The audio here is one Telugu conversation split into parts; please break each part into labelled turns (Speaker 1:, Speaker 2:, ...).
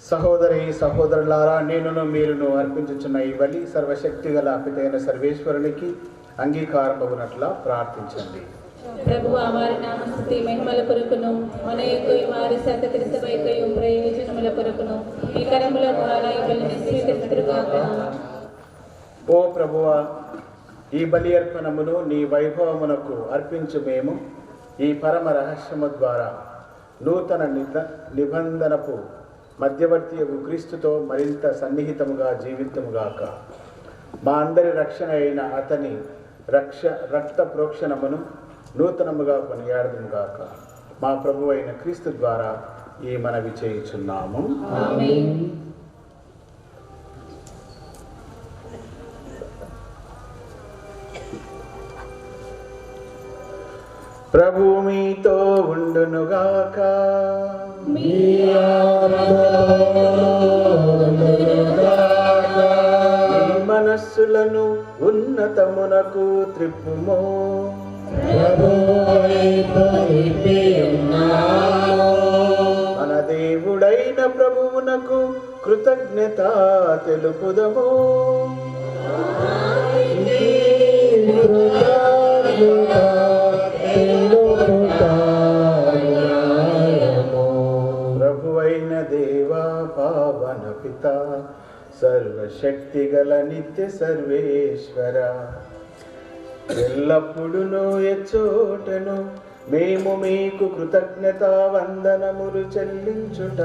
Speaker 1: సహోదరి సహోదరులారా, నేనును మీరును అర్పించుచున్న ఈ బలి సర్వశక్తిగల పితైన సర్వేశ్వరునికి అంగీకారమగునట్లా ప్రార్థించండి.
Speaker 2: ప్రభువా, వారి నామస్తుతి మహిమల కొరకును మన యొక్క వారి సతకరితమైకయు ప్రయోజనముల కొరకును ఈ కరముల ద్వారా ఈ బలిని స్వీకరించుగాక.
Speaker 1: ఓ ప్రభువా, ఈ బలి అర్పణమును నీ వైభవమునకు అర్పించు మేము ఈ పరమ రహస్యము ద్వారా నూతన నిబంధనపు మధ్యవర్తి క్రీస్తుతో మరింత సన్నిహితముగా జీవితముగాక. మా అందరి రక్షణ అయిన అతని రక్త ప్రోక్షణమును నూతనముగా కొనియాడదుముగాక. మా ప్రభు అయిన క్రీస్తు ద్వారా ఈ మనవి చేయుచున్నాము.
Speaker 2: ఆమేన్.
Speaker 1: ప్రభు మీతో ఉండునుగాక. మీ మనస్సులను ఉన్నతమునకు త్రిప్పుము. మన దేవుడైన ప్రభువునకు కృతజ్ఞత తెలుపుదము. ప్రభువైన దేవా, పావన పిత, సర్వశక్తిగల నిత్య సర్వేశ్వర, ఎల్లప్పుడును ఎచ్చోటను మేము మీకు కృతజ్ఞత వందనములు చెల్లించుట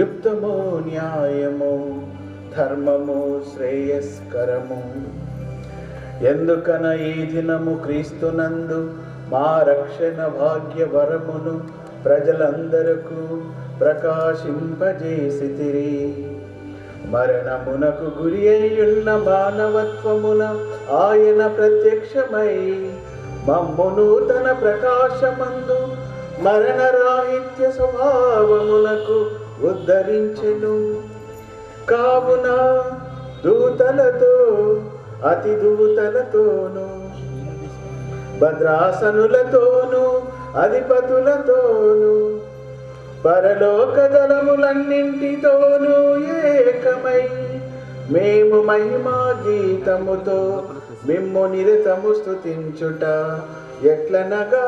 Speaker 1: యుక్తము, న్యాయము, ధర్మము, శ్రేయస్కరము. ఎందుకన ఈ దినము క్రీస్తునందు మా రక్షణ భాగ్య వరమును ప్రజలందరకు ప్రకాశింపజేసితిరి. మరణమునకు గురి అయ్యున్న మానవత్వమున ఆయన ప్రత్యక్షమై మమ్మును తన ప్రకాశమందు మరణరాహిత్య స్వభావమునకు ఉద్ధరించెను. కావున దూతలతో అతి దూతలతోను భద్రాసనులతోను అధిపతులతోను పరలోక దళములన్నింటితోనూ ఏకమై మేము మహిమా గీతముతో మిమ్ము నిరతము స్తుతించుట ఎట్లనగా,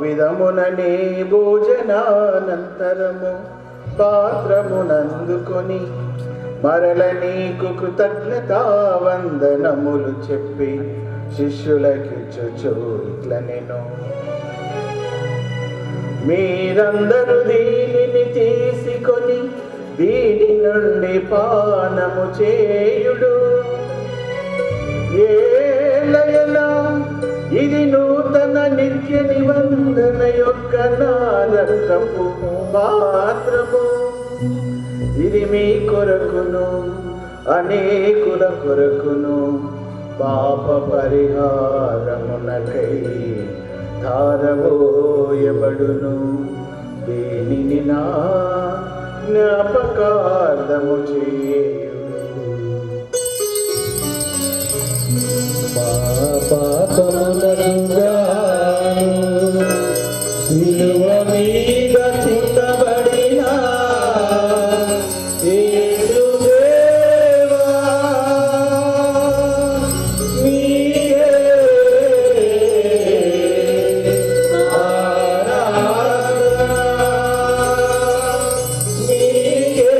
Speaker 1: విధముననే భోజనానంతరము పాత్రమునందుకొని మరల నీకు కృతజ్ఞతా వందనములు చెప్పి శిష్యులకిచ్చుచు ఇట్లనెను, మీరందరూ దీనిని తీసుకొని దీని నుండి పానము చేయుడు. ఏలయనా ఇది నూతన నిత్య నిబంధన యొక్క నా రక్తపు పాత్రము. ఇది మీ కొరకును అనేకుల కొరకును పాప పరిహారమునకై ధారవోయబడును. దీనిని నా జ్ఞాపకార్థము చేయుడు.
Speaker 3: సిలువ మీద చింతబడిన యేసుదేవా, నీకే ఆరాధన, నీకే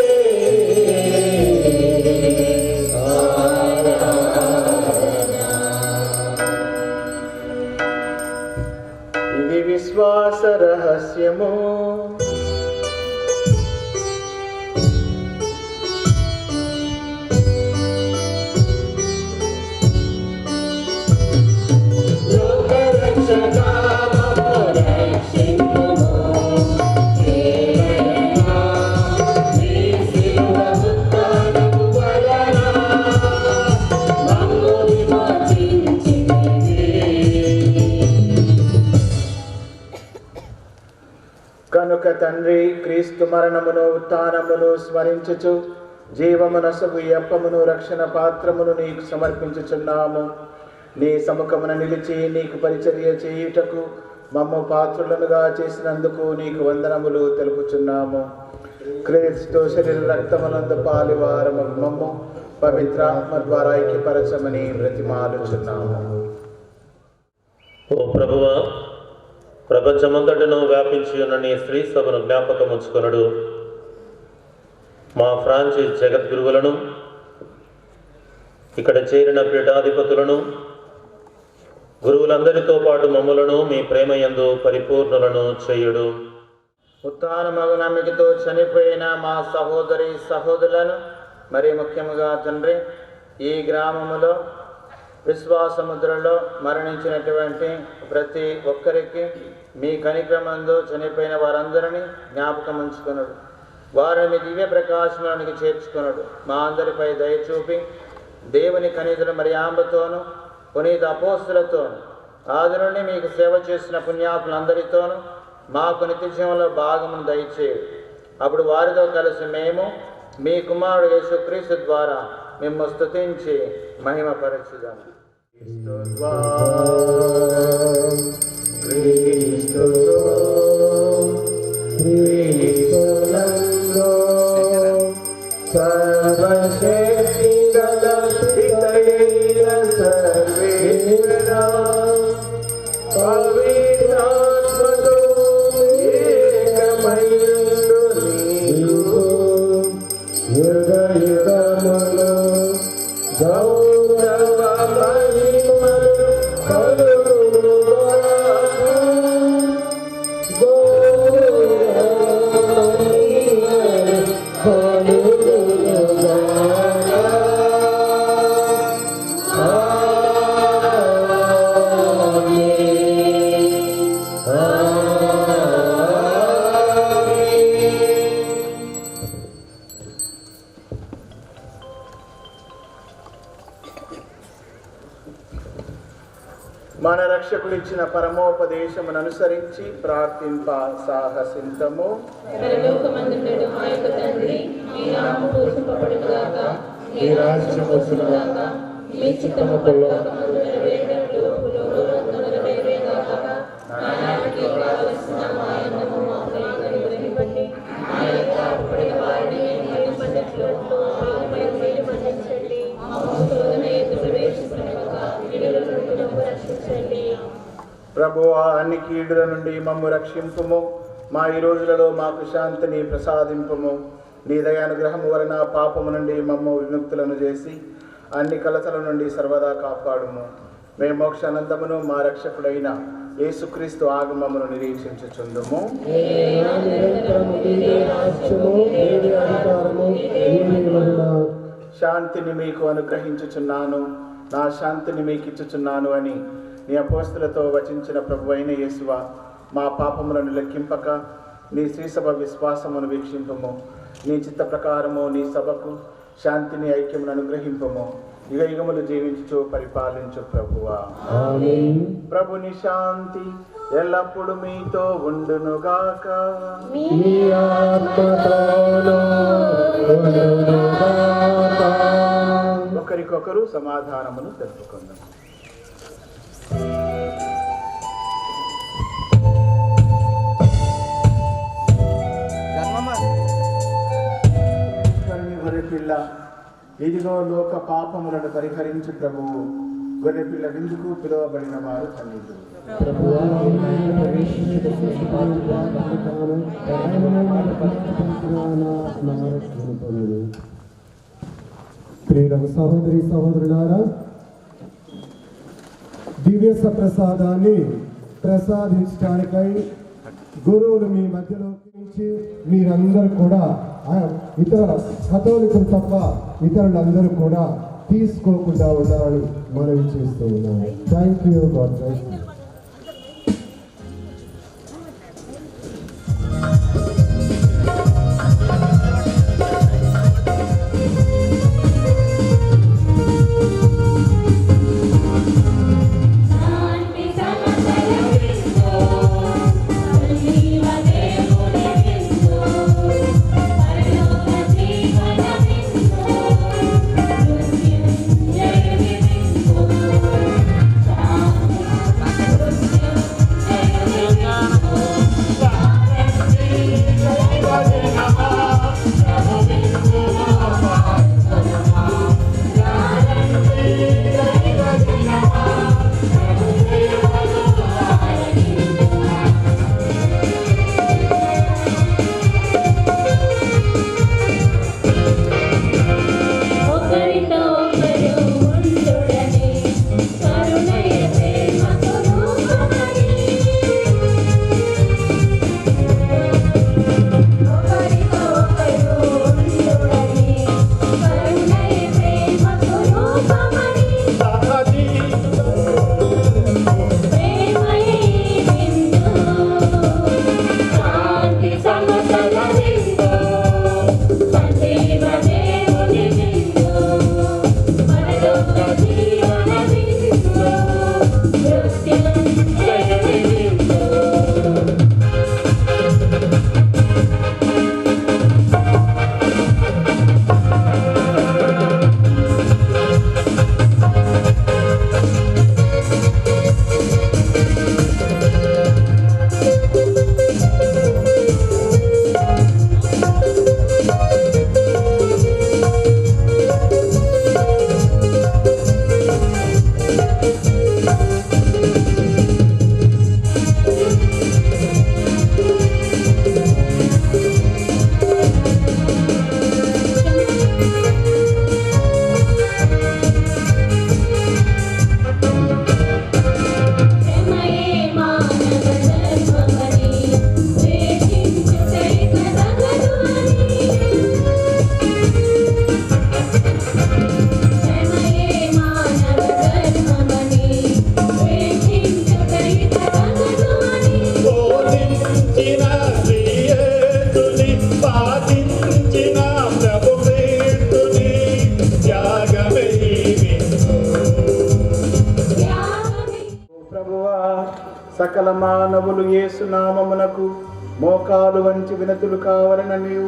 Speaker 1: తండ్రి, క్రీస్తు మరణమును ఉత్థానమును స్మరించుచు జీవమునసగు ఈ అప్పమును రక్షణ పాత్రమును నీకు సమర్పించుచున్నాము. నీ సముఖమున నిలిచి నీకు పరిచర్య చేయుటకు మమ్ము పాత్రులనుగా చేసినందుకు నీకు వందనములు తెలుపుచున్నాము. క్రీస్తు శరీర రక్తమునందు పాలివారము మమ్ము పవిత్రాత్మ ద్వారా ఐక్యపరచమని బ్రతిమాలుచున్నాము.
Speaker 4: ఓ ప్రభువా, ప్రపంచమంతటను వ్యాపించి ఉన్న నీ స్త్రీ సభను జ్ఞాపకముచ్చుకొనడు. మా ఫ్రాన్సిస్ జగద్గురువులను, ఇక్కడ చేరిన పీఠాధిపతులను, గురువులందరితో పాటు మమ్ములను మీ ప్రేమయందు పరిపూర్ణులను చేయుడు.
Speaker 1: ఉత్థానమగు నమ్మికతో చనిపోయిన మా సహోదరి సహోదరులను, మరి ముఖ్యముగా తండ్రి ఈ గ్రామములో విశ్వాసముద్రలో మరణించినటువంటి ప్రతి ఒక్కరికి మీ కనిక్రమందు చనిపోయిన వారందరినీ జ్ఞాపకం ఉంచుకున్నాడు. వారిని మీ దివ్య ప్రకాశంలోనికి చేర్చుకున్నాడు. మా అందరిపై దయచూపి దేవుని కనీతులు మరియాంబతోను పునీత అపోస్తులతోను ఆది నుండి మీకు సేవ చేసిన పుణ్యాత్ములందరితోనూ మాకు నిత్యజీవంలో భాగమును దయచేయు. అప్పుడు వారితో కలిసి మేము మీ కుమారుడు యేసుక్రీస్తు ద్వారా మిమ్ము స్తుతించి మహిమపరచుదాం.
Speaker 3: సర్వశక్తి గల పితయైన సర్వేశ్వరా, పవిత్రాత్మతో ఏకమైయుండు నీకు యుగ యుగములు గౌరవ మహిమలు కలుగునుగాక.
Speaker 1: మన రక్షకుడిచ్చిన పరమోపదేశమును అనుసరించి ప్రార్థింప సాహసింతము.
Speaker 2: పరలోకమందుండు మా యొక్క తండ్రి, మీ నామము పూజింపబడునుగాక,
Speaker 3: మీ రాజ్యము వచ్చునుగాక,
Speaker 2: మీ చిత్తము పరలోకమందు నెరవేరినట్లు భూలోకమందు నెరవేరుగాక. నానాటికి కావలసిన మా అన్నము మాకు అనుగ్రహించండి. మా యొక్క అప్పుడైన వారిని మేము మన్నించినట్లు మాపై మీరు మన్నించండి. మమ్ము శోధన యందు ప్రవేశింపనివ్వక కీడుల నుండి మమ్ము రక్షించండి.
Speaker 1: ప్రభువా, అన్ని కీడుల నుండి మమ్ము రక్షింపుము. మా ఈ రోజులలో మాకు శాంతిని ప్రసాదింపుము. నీ దయానుగ్రహము వలన పాపము నుండి మమ్ము విముక్తులను చేసి అన్ని కలతల నుండి సర్వదా కాపాడుము. మేము మోక్షానందమును మా రక్షకుడైన యేసుక్రీస్తు ఆగమమును నిరీక్షించుచుందుము. శాంతిని మీకు అనుగ్రహించుచున్నాను, నా శాంతిని మీకు ఇచ్చుచున్నాను అని నీ అపోస్తులతో వచించిన ప్రభువైన యేసువా, మా పాపములను లెక్కింపక నీ శ్రీసభ విశ్వాసమును వీక్షింపము. నీ చిత్త ప్రకారము నీ సభకు శాంతిని ఐక్యమును అనుగ్రహింపము. యుగ యుగములు జీవించు పరిపాలించు ప్రభువా. ప్రభుని శాంతి ఎల్లప్పుడు మీతో ఉండునుగాక. ఒకరికొకరు సమాధానమును తెలుపుకుందాం. గొర్రెపిల్ల, ఇదిగో లోక పాపములను పరిహరించు ప్రభువు. గొర్రెపిల్ల విందుకు పిలువబడిన వారు ధన్యులు.
Speaker 5: ప్రియమైన సహోదరి సహోదరులారా, దివ్య సప్రసాదాన్ని ప్రసాదించడానికై గురువులు మీ మధ్యలోకి నుంచి మీరందరూ కూడా ఇతర కథోలికులు తప్ప ఇతరులందరూ కూడా తీసుకోకుండా ఉండాలని మనవి చేస్తూ ఉన్నాను. Thank you. God bless you.
Speaker 6: శాంతి సమతల క్రీస్తు నీవ దేవుని
Speaker 1: సకల మానవులు యేసు నామమునకు మోకాలు వంచి వినతులు కావాలననియు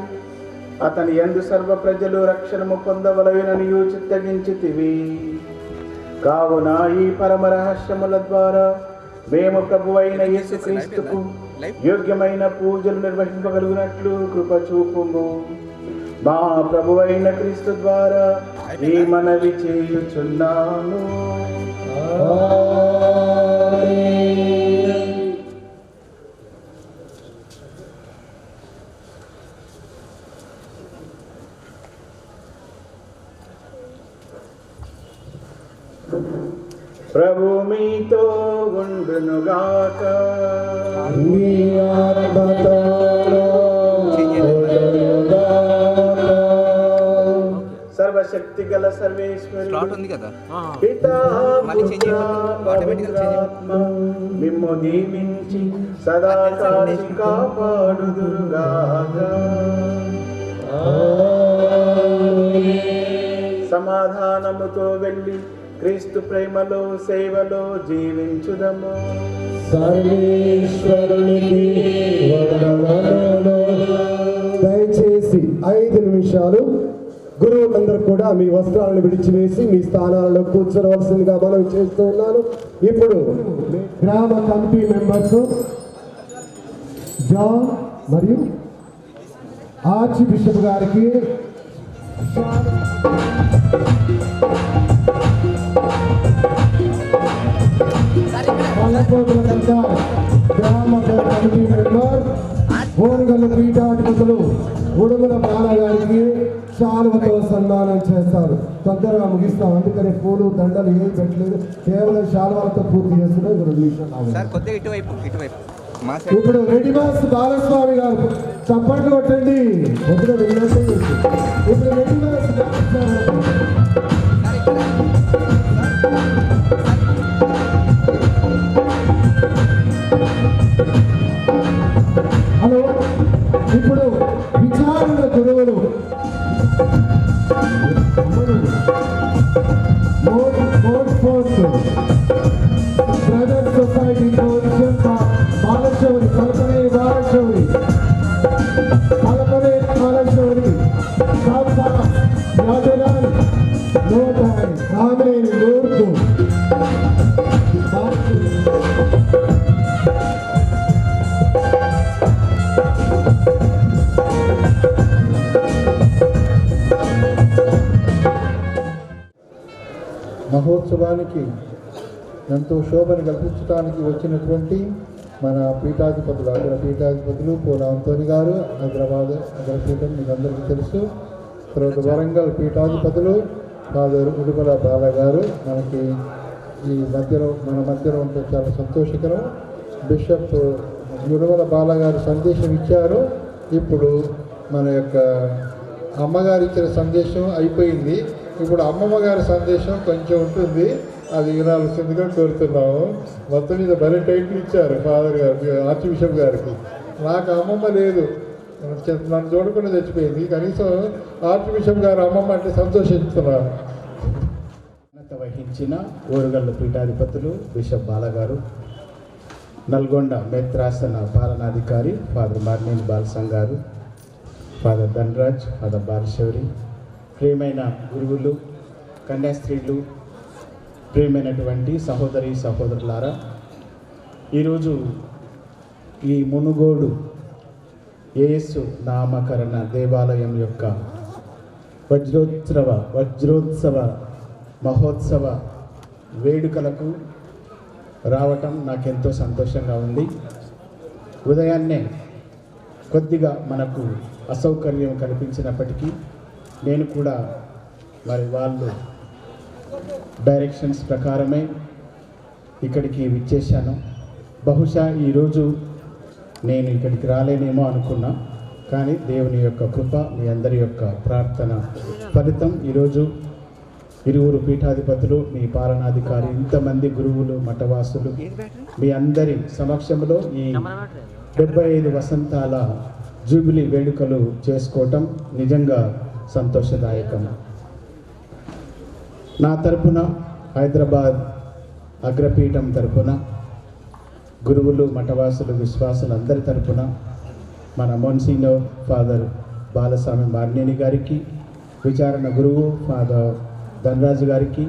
Speaker 1: అతని యందు సర్వ ప్రజలు రక్షణము పొందవలెననియు చిత్తగించితివి. కావున ఈ పరమ రహస్యముల ద్వారా మేము ప్రభువైన యేసుక్రీస్తుకు యోగ్యమైన పూజలు నిర్వహింపగలుగునట్లు కృప చూపుము. మా ప్రభువైన క్రీస్తు ద్వారా ఈ మనవి చేయుచున్నాను. ప్రభు మీతో ఉండునుగాక.
Speaker 3: నీ ఆత్మతోను ఉండునుగాక.
Speaker 1: సర్వశక్తి గల సర్వేశ్వరుడు
Speaker 2: ఉంది కదా
Speaker 1: పితా
Speaker 2: మళ్ళీ చేంజ్
Speaker 1: పుత్ర
Speaker 2: చేయమని ఆటోమేటిక్గా చేంజ్
Speaker 1: పవిత్రాత్మ మిమ్ము దీవించి సదా కాచి కాపాడుదురుగాక. సమాధానముతో వెళ్ళి క్రీస్తు ప్రేమలో సేవలో జీవించుదము.
Speaker 3: సర్వేశ్వరునికి వందనములు.
Speaker 5: దయచేసి 5 నిమిషాలు గురువులందరూ కూడా మీ వస్త్రాలను విడిచివేసి మీ స్థానాలలో కూర్చోవలసిందిగా మనం చేస్తూ ఉన్నాను. ఇప్పుడు గ్రామ కమిటీ మెంబర్స్ జాన్ మరియు ఆర్చ్ బిషప్ గారికి గ్రామ కమిటీ మెంబర్ ఓరుగల్లు పీఠాధిపతులు ఉడుమల బాలగారికి శాలువతో సన్మానం చేస్తారు. తొందరగా ముగిస్తాం, అందుకని పూలు దండలు ఏమి పెట్టలేదు, కేవలం శాలువలతో పూర్తి చేస్తున్నాం. 2 నిమిషాలు.
Speaker 2: సార్ కొద్దిగా ఇటువైపు మా సైడ్
Speaker 5: ఇప్పుడు రెడ్డివాస్ బాలస్వామి గారు చప్పట్లు కొట్టండి. ఇప్పుడు రెడ్డివాస్ బాలస్వామి హలో. ఇప్పుడు విచారణ గురువులు బ్రదర్ సొసైటీ బాలశౌరి కల్పనే బాలశౌరి కల్పనే బాలశౌరి రాజరాన్ నోటాయ్ కామేని నూర్కు
Speaker 3: మహోత్సవానికి ఎంతో శోభను కల్పించడానికి వచ్చినటువంటి మన పీఠాధిపతులు అగ్ర పీఠాధిపతులు పూల అంతోని గారు, హైదరాబాద్ అగ్రపీఠం మీకు అందరికీ తెలుసు. తర్వాత వరంగల్ పీఠాధిపతులు ఫాదర్ ఉడుమల బాల గారు మనకి ఈ మధ్యలో మన మధ్యలో ఉంటే చాలా సంతోషకరం. బిషప్ ఉడుమల బాల గారు సందేశం ఇచ్చారు. ఇప్పుడు మన యొక్క అమ్మగారు ఇచ్చిన సందేశం అయిపోయింది. ఇప్పుడు అమ్మమ్మ గారి సందేశం కొంచెం ఉంటుంది, అది వినాల్సిందిగా కోరుతున్నాము. మొత్తం మీద భలే టైటిల్ ఇచ్చారు ఫాదర్ గారికి, ఆర్చ్ బిషప్ గారికి. నాకు అమ్మమ్మ లేదు, నన్ను చూడకుండా చచ్చిపోయింది. కనీసం ఆర్చ్ బిషప్ గారు అమ్మమ్మ అంటే సంతోషిస్తున్నారు.
Speaker 1: వహించిన ఓరుగల్లు పీఠాధిపతులు బిషప్ బాలగారు, నల్గొండ మేత్రాసన పాలనాధికారి ఫాదర్ మార్నేని బాలసం గారు, ఫాదర్ ధనరాజ్, ఫాదర్ బాలశౌరి, ప్రియమైన గురువులు, కన్యాస్త్రీలు, ప్రియమైనటువంటి సహోదరి సహోదరులారా, ఈరోజు ఈ మునుగోడు యేసు నామకరణ దేవాలయం యొక్క వజ్రోత్సవ మహోత్సవ వేడుకలకు రావటం నాకెంతో సంతోషంగా ఉంది. ఉదయాన్నే కొద్దిగా మనకు అసౌకర్యం కనిపించినప్పటికీ నేను కూడా మరి వాళ్ళు డైరెక్షన్స్ ప్రకారమే ఇక్కడికి విచ్చేశాను. బహుశా ఈరోజు నేను ఇక్కడికి రాలేనేమో అనుకున్నా, కానీ దేవుని యొక్క కృప, మీ అందరి యొక్క ప్రార్థన ఫలితం ఈరోజు 20 పీఠాధిపతులు, మీ పాలనాధికారి, ఇంతమంది గురువులు, మఠవాసులు మీ అందరి సమక్షంలో ఈ 75 వసంతాల జూబిలీ వేడుకలు చేసుకోవటం నిజంగా సంతోషదాయకం. నా తరపున, హైదరాబాద్ అగ్రపీఠం తరపున, గురువులు, మఠవాసులు, విశ్వాసులు అందరి తరపున మన మోన్సినోర్ ఫాదర్ బాలస్వామి మార్నేని గారికి, విచారణ గురువు ఫాదర్ ధనరాజు గారికి,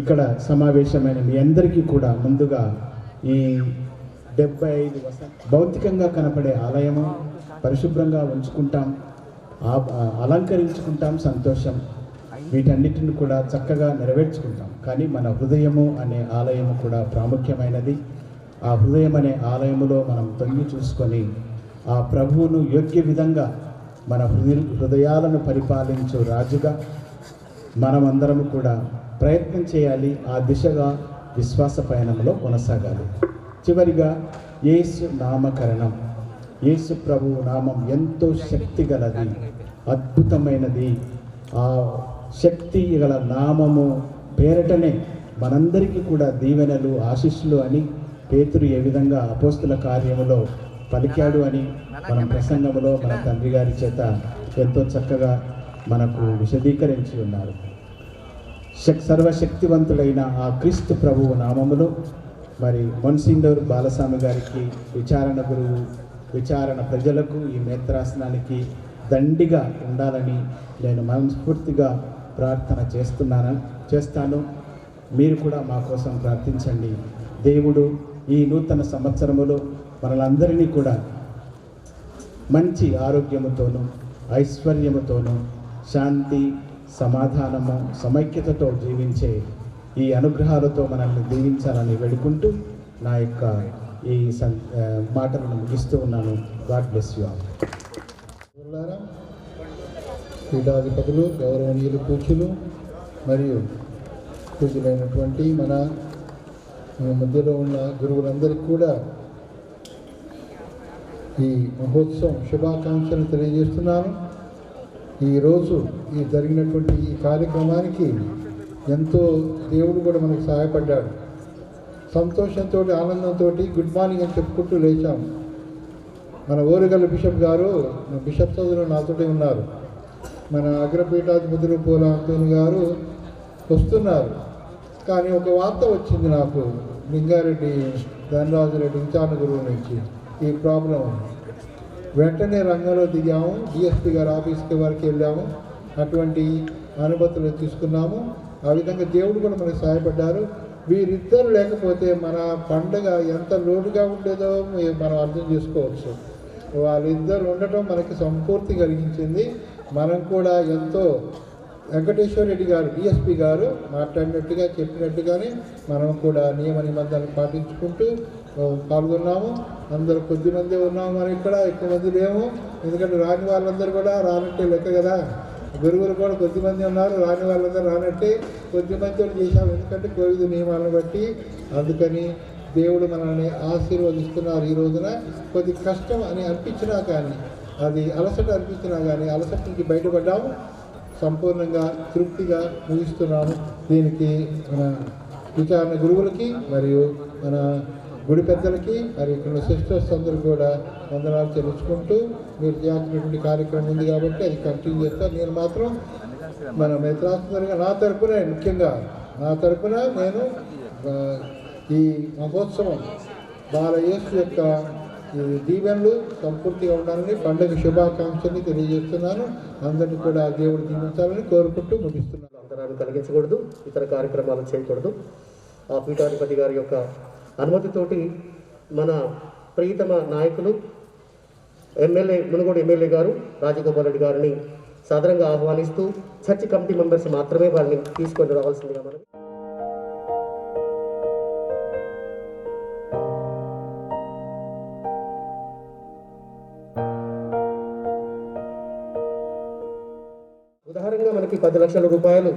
Speaker 1: ఇక్కడ సమావేశమైన మీ అందరికీ కూడా ముందుగా ఈ 75 భౌతికంగా కనపడే ఆలయము పరిశుభ్రంగా ఉంచుకుంటాం, అలంకరించుకుంటాం, సంతోషం. వీటన్నిటిని కూడా చక్కగా నెరవేర్చుకుంటాం. కానీ మన హృదయము అనే ఆలయము కూడా ప్రాముఖ్యమైనది. ఆ హృదయం అనే ఆలయములో మనం తొంగి చూసుకొని ఆ ప్రభువును యోగ్య విధంగా మన హృదయాలను పరిపాలించు రాజుగా మనమందరము కూడా ప్రయత్నం చేయాలి. ఆ దిశగా విశ్వాస పయనంలో కొనసాగాలి. చివరిగా యేసు నామకరణం. యేసు ప్రభువు నామం ఎంతో శక్తి గలది, అద్భుతమైనది. ఆ శక్తి గల నామము పేరటనే మనందరికీ కూడా దీవెనలు, ఆశీస్సులు అని పేతురు ఏ విధంగా అపోస్తుల కార్యములో పలికాడు అని మనం ప్రసంగములో మన తండ్రి గారి చేత ఎంతో చక్కగా మనకు విశదీకరించి ఉన్నారు. సర్వశక్తివంతుడైన ఆ క్రీస్తు ప్రభువు నామములో మరి మొన్సినోర్ బాలస్వామి గారికి, విచారణ గురువు, విచారణ ప్రజలకు, ఈ నేత్రాసనానికి దండిగా ఉండాలని నేను మనస్ఫూర్తిగా ప్రార్థన చేస్తాను. మీరు కూడా మా కోసం ప్రార్థించండి. దేవుడు ఈ నూతన సంవత్సరములో మనలందరినీ కూడా మంచి ఆరోగ్యముతోనూ, ఐశ్వర్యముతోనూ, శాంతి, సమాధానము, సమైక్యతతో జీవించే ఈ అనుగ్రహాలతో మనల్ని దీవించాలని వేడుకుంటూ నా యొక్క ఈ మాటలను ముగిస్తూ ఉన్నాను. God bless you all.
Speaker 3: పీఠాధిపతులు, గౌరవనీయులు, పూజ్యులు మరియు పూజ్యులైనటువంటి మన మధ్యలో ఉన్న గురువులందరికీ కూడా ఈ మహోత్సవం శుభాకాంక్షలు తెలియజేస్తున్నాను. ఈరోజు ఈ జరిగినటువంటి ఈ కార్యక్రమానికి ఎంతో దేవుడు కూడా మనకు సహాయపడ్డాడు. సంతోషంతో, ఆనందంతో గుడ్ మార్నింగ్ అని చెప్పుకుంటూ లేచాం. మన ఓరుగల్ల బిషప్ గారు, బిషప్ సోదరులు నాతోటే ఉన్నారు. మన అగ్రపీఠాధిపతులు పోల అంతోని గారు వస్తున్నారు. కానీ ఒక వార్త వచ్చింది నాకు, లింగారెడ్డి ధనరాజు రెడ్డి విచారణ గురువు నుంచి ఈ ప్రాబ్లం. వెంటనే రంగంలో దిగాము. డిఎస్పీ గారి ఆఫీస్కి వరకు వెళ్ళాము. అటువంటి అనుమతులు తీసుకున్నాము. ఆ విధంగా దేవుడు కూడా మనకు సహాయపడ్డారు. వీరిద్దరు లేకపోతే మన పండుగ ఎంత లోటుగా ఉండేదో మనం అర్థం చేసుకోవచ్చు. వాళ్ళిద్దరు ఉండటం మనకి సంపూర్తి కలిగించింది. మనం కూడా ఎంతో వెంకటేశ్వర రెడ్డి గారు, డిఎస్పీ గారు మాట్లాడినట్టుగా చెప్పినట్టుగానే మనం కూడా నియమ నిబంధనలు పాటించుకుంటూ పాల్గొన్నాము. అందరూ కొద్దిమంది ఉన్నాము. మనం ఇక్కడ ఎక్కువ మంది లేము. ఎందుకంటే రాని వాళ్ళందరూ కూడా రానట్టే లెక్క కదా. గురువులు కూడా కొద్దిమంది ఉన్నారు, రాని వాళ్ళందరూ రానట్టే కొద్దిమంది చేశాము. ఎందుకంటే కోవిడ్ నియమాలను బట్టి. అందుకని దేవుడు మనల్ని ఆశీర్వదిస్తున్నారు. ఈ రోజున కొద్ది కష్టం అని అనిపించినా కానీ, అది అలసట అనిపించినా కానీ అలసట నుంచి బయటపడ్డాము. సంపూర్ణంగా తృప్తిగా ముగిస్తున్నాము. దీనికి మన విచారణ గురువులకి మరియు మన గుడి పెద్దలకి మరి ఇక్కడ సిస్టర్స్ అందరూ కూడా వందనాలు చెల్లించుకుంటూ, మీరు చేయాల్సినటువంటి కార్యక్రమం ఉంది కాబట్టి అది కంటిన్యూ చేస్తాను. నేను మాత్రం మన మిత్రాసుగా నా తరపున, ముఖ్యంగా నా తరపున నేను ఈ మహోత్సవం బాలయేసు యొక్క ఈ దీవెనలు సంపూర్తిగా ఉండాలని, పండుగ శుభాకాంక్షల్ని తెలియజేస్తున్నాను. అందరినీ కూడా దేవుడు దీవించాలని కోరుకుంటూ ముగిస్తున్నాను.
Speaker 6: అంతరాన్ని కలిగించకూడదు, ఇతర కార్యక్రమాలు చేయకూడదు. ఆ పీఠాధిపతి గారి యొక్క అనుమతితోటి మన ప్రియతమ నాయకులు మునుగోడు ఎమ్మెల్యే గారు రాజగోపాల్ రెడ్డి గారిని సాధారణంగా ఆహ్వానిస్తూ చర్చి కమిటీ మెంబర్స్ మాత్రమే వాళ్ళని తీసుకొని రావాల్సిందిగా మనం ఉదాహరణగా మనకి 10 లక్షల రూపాయలు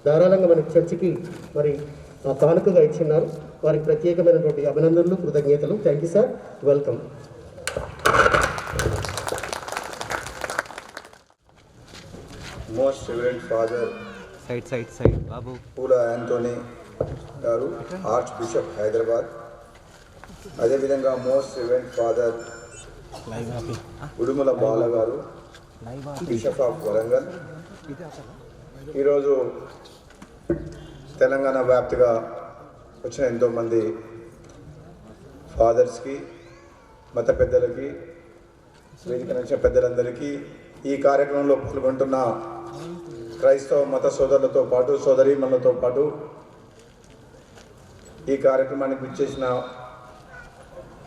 Speaker 6: ధారాళంగా మనకి చర్చికి మరి కానుకగా ఇచ్చిన్నారు. వారికి ప్రత్యేకమైనటువంటి అభినందనలు, కృతజ్ఞతలు. Thank you sir, welcome.
Speaker 7: Most reverend father సైడ్ బాబు పూల యాంటోనీ గారు, ఆర్చ్ బిషప్ హైదరాబాద్, అదేవిధంగా most reverend father Udumala Bala garu, bishop of Warangal. ఈరోజు తెలంగాణ వ్యాప్తిగా వచ్చిన ఎంతోమంది ఫాదర్స్కి, మత పెద్దలకి, వేదిక నుంచి పెద్దలందరికీ, ఈ కార్యక్రమంలో పాల్గొంటున్న క్రైస్తవ మత సోదరులతో పాటు సోదరీమణులతో పాటు ఈ కార్యక్రమానికి విచ్చేసిన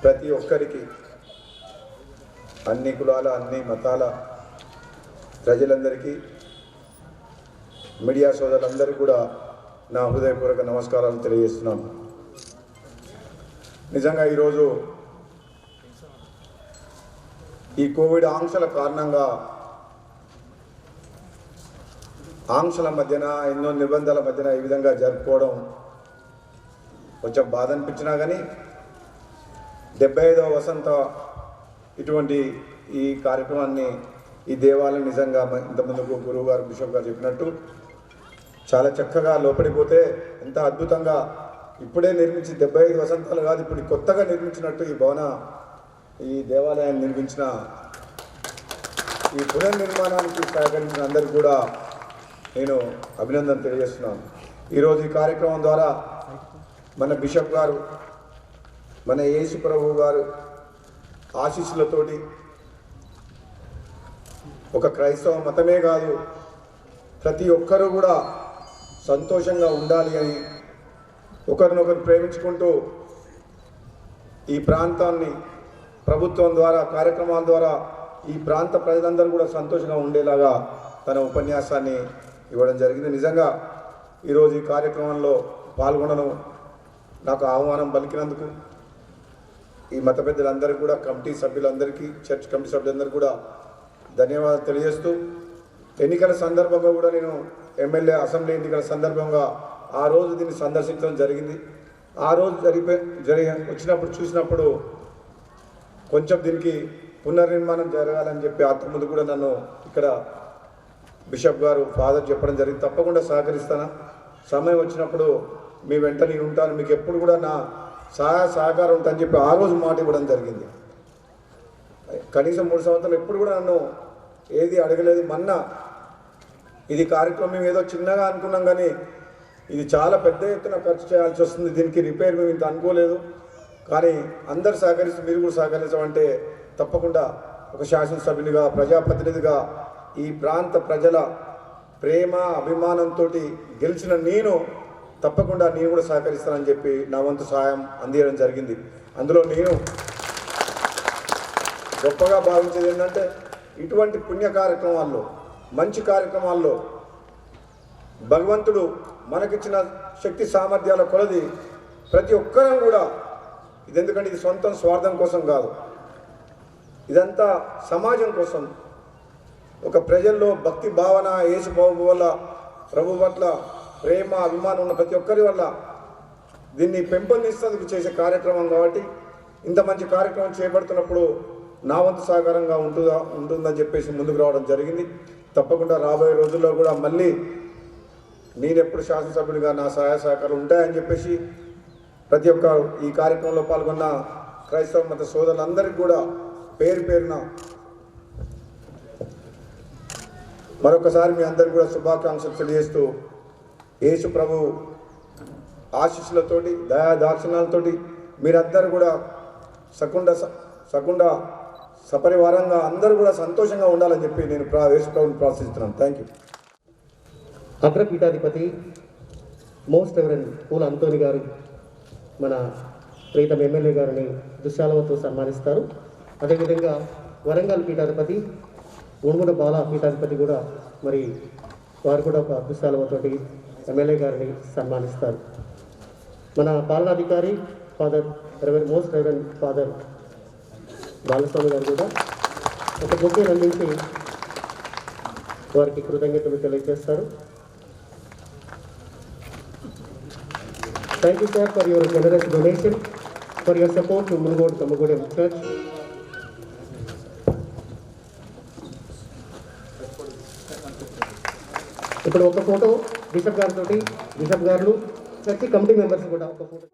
Speaker 7: ప్రతి ఒక్కరికి, అన్ని కులాల అన్ని మతాల ప్రజలందరికీ, మీడియా సోదరులందరికీ కూడా నా హృదయపూర్వక నమస్కారాలు తెలియజేస్తున్నాను. నిజంగా ఈరోజు ఈ కోవిడ్ ఆంక్షల కారణంగా, ఆంక్షల మధ్యన, ఎన్నో నిబంధనల మధ్యన ఈ విధంగా జరుపుకోవడం కొంచెం బాధ అనిపించినా కానీ 75వ వసంత ఇటువంటి ఈ కార్యక్రమాన్ని, ఈ దేవాలయం నిజంగా ఇంతకుముందుకు గురువు గారు, బిషప్ గారు చెప్పినట్టు చాలా చక్కగా లోపలిపోతే ఎంత అద్భుతంగా ఇప్పుడే నిర్మించి 75 వసంతాలు కాదు, ఇప్పుడు కొత్తగా నిర్మించినట్టు ఈ దేవాలయాన్ని నిర్మించిన ఈ పునర్నిర్మాణానికి సహకరించిన అందరికీ కూడా నేను అభినందన తెలియజేస్తున్నాను. ఈరోజు ఈ కార్యక్రమం ద్వారా మన బిషప్ గారు, మన యేసు ప్రభు గారు ఆశీస్సులతోటి ఒక క్రైస్తవ మతమే కాదు, ప్రతి ఒక్కరూ కూడా సంతోషంగా ఉండాలి అని, ఒకరినొకరు ప్రేమించుకుంటూ ఈ ప్రాంతాన్ని ప్రభుత్వం ద్వారా, కార్యక్రమాల ద్వారా ఈ ప్రాంత ప్రజలందరూ కూడా సంతోషంగా ఉండేలాగా తన ఉపన్యాసాన్ని ఇవ్వడం జరిగింది. నిజంగా ఈరోజు ఈ కార్యక్రమంలో పాల్గొనడం, నాకు ఆహ్వానం పలికినందుకు ఈ మత పెద్దలందరికీ కూడా, కమిటీ సభ్యులందరికీ, చర్చ్ కమిటీ సభ్యులందరికీ కూడా ధన్యవాదాలు తెలియజేస్తూ, ఎన్నికల సందర్భంగా కూడా నేను ఎమ్మెల్యే అసెంబ్లీ ఎన్నికల సందర్భంగా ఆ రోజు దీన్ని సందర్శించడం జరిగింది. ఆ రోజు వచ్చినప్పుడు చూసినప్పుడు కొంచెం దీనికి పునర్నిర్మాణం జరగాలని చెప్పి అంతకుముందు కూడా నన్ను ఇక్కడ బిషప్ గారు, ఫాదర్ చెప్పడం జరిగింది. తప్పకుండా సహకరిస్తాను, సమయం వచ్చినప్పుడు మీ వెంట నేను ఉంటాను, మీకు ఎప్పుడు కూడా నా సహకారం ఉంటుందని చెప్పి ఆ రోజు మాట ఇవ్వడం జరిగింది. కనీసం 3 సంవత్సరాలు ఎప్పుడు కూడా నన్ను ఏది అడగలేదు. మొన్న ఇది కార్యక్రమం ఏదో చిన్నగా అనుకున్నాం కానీ ఇది చాలా పెద్ద ఎత్తున ఖర్చు చేయాల్సి వస్తుంది, దీనికి రిపేర్ మేము ఇంత అనుకోలేదు. కానీ అందరు సహకరిస్తూ మీరు కూడా సహకరించమంటే తప్పకుండా ఒక శాసనసభ్యునిగా, ప్రజాప్రతినిధిగా ఈ ప్రాంత ప్రజల ప్రేమ అభిమానంతో గెలిచిన నేను తప్పకుండా నేను కూడా సహకరిస్తానని చెప్పి నా వంతు సహాయం అందించడం జరిగింది. అందులో నేను గొప్పగా భావించేది ఏంటంటే, ఇటువంటి పుణ్య కార్యక్రమాల్లో, మంచి కార్యక్రమాల్లో భగవంతుడు మనకిచ్చిన శక్తి సామర్థ్యాల కొలది ప్రతి ఒక్కరం కూడా, ఇది ఎందుకంటే ఇది సొంతం స్వార్థం కోసం కాదు, ఇదంతా సమాజం కోసం, ఒక ప్రజల్లో భక్తి భావన, యేసు ప్రభు పట్ల ప్రేమ అభిమానం ఉన్న ప్రతి ఒక్కరి వల్ల దీన్ని పెంపొందిస్తేందుకు చేసే కార్యక్రమం కాబట్టి, ఇంత మంచి కార్యక్రమం చేపడుతున్నప్పుడు నా వంతు సహకారంగా ఉంటుందని చెప్పేసి ముందుకు రావడం జరిగింది. తప్పకుండా రాబోయే రోజుల్లో కూడా మళ్ళీ నేను ఎప్పుడు శాసనసభ్యుడిగా నా సహాయ సహకారం ఉంటాయని చెప్పేసి ప్రతి ఒక్క ఈ కార్యక్రమంలో పాల్గొన్న క్రైస్తవ మత సోదరులందరికీ కూడా పేరు పేరున మరొకసారి మీ అందరికీ కూడా శుభాకాంక్షలు తెలియజేస్తూ, యేసు ప్రభు ఆశీస్సులతోటి, దయా దాక్షిణ్యాలతోటి మీరందరూ కూడా సకుండా సపరివారంగా అందరూ కూడా సంతోషంగా ఉండాలని చెప్పి నేను యేసు ప్రభుని ప్రార్థిస్తున్నాను. Thank you.
Speaker 6: అగ్రపీఠాధిపతి మోస్ట్ రెవరెండ్ పూల అంతోని గారు మన ప్రీతం ఎమ్మెల్యే గారిని దుశ్శాలవతో సన్మానిస్తారు. అదేవిధంగా వరంగల్ పీఠాధిపతి ఉణుముల బాల పీఠాధిపతి కూడా మరి వారు కూడా ఒక దుశ్శాలవతోటి ఎమ్మెల్యే గారిని సన్మానిస్తారు. మన పాలనాధికారి father most reverend father Balaswamy garu కూడా ఒక బొకేని అందించి వారికి కృతజ్ఞతలు తెలియజేస్తారు. Thank you, sir, for your generous donation, for your support to Mulugod Kamagudem Church. ఇప్పుడు ఒక ఫోటో బిషప్ గారితో, బిషప్ గారు చర్చి కమిటీ మెంబర్స్ కూడా ఒక ఫోటో.